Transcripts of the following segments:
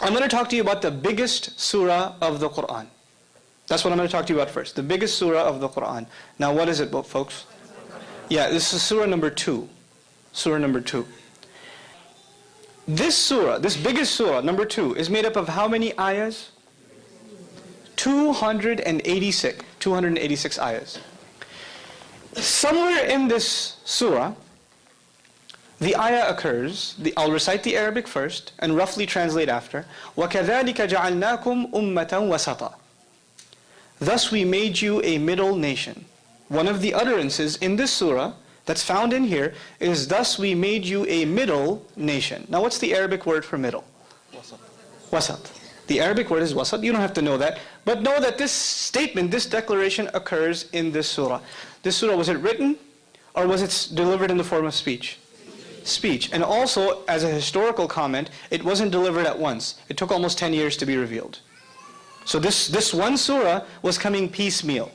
I'm going to talk to you about the biggest surah of the Quran. That's what I'm going to talk to you about first. The biggest surah of the Quran. Now what is it, folks? Yeah, this is surah number 2. Surah number 2. This surah, this biggest surah, number 2, is made up of how many ayahs? 286. 286 ayahs. Somewhere in this surah, the ayah occurs, I'll recite the Arabic first and roughly translate after. وَكَذَلِكَ جَعَلْنَاكُمْ أُمَّةً وَسَطًا. Thus we made you a middle nation. One of the utterances in this surah that's found in here is, thus we made you a middle nation. Now what's the Arabic word for middle? Wasat. The Arabic word is wasat. You don't have to know that. But know that this statement, this declaration occurs in this surah. This surah, was it written or was it delivered in the form of speech? Speech. And also, as a historical comment, it wasn't delivered at once. It took almost 10 years to be revealed. So this one surah was coming piecemeal.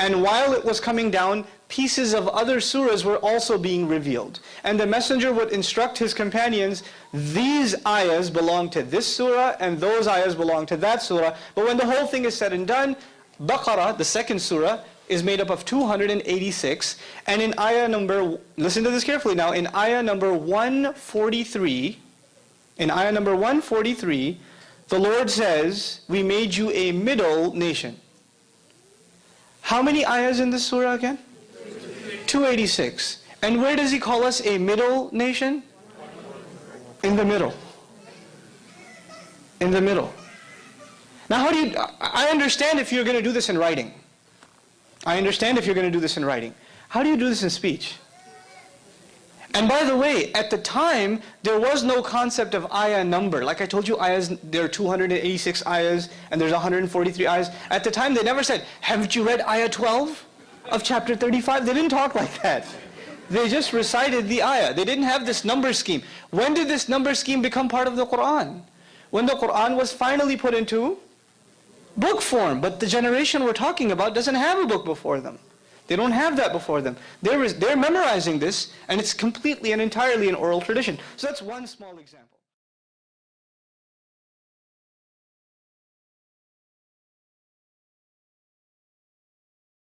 And while it was coming down, pieces of other surahs were also being revealed. And the messenger would instruct his companions, these ayahs belong to this surah and those ayahs belong to that surah. But when the whole thing is said and done, Baqarah, the second surah, is made up of 286. And in ayah number, listen to this carefully now, in ayah number 143, the Lord says, we made you a middle nation. How many ayahs in this surah again? 286. And where does He call us a middle nation? In the middle. In the middle. Now how do you, I understand if you're going to do this in writing. I understand if you're going to do this in writing. How do you do this in speech? And by the way, at the time, there was no concept of ayah number. Like I told you, ayahs, there are 286 ayahs, and there's 143 ayahs. At the time, they never said, haven't you read ayah 12 of chapter 35? They didn't talk like that. They just recited the ayah. They didn't have this number scheme. When did this number scheme become part of the Quran? When the Quran was finally put into book form. But the generation we're talking about doesn't have a book before them. They don't have that before them. They're memorizing this, and it's completely and entirely an oral tradition. So that's one small example.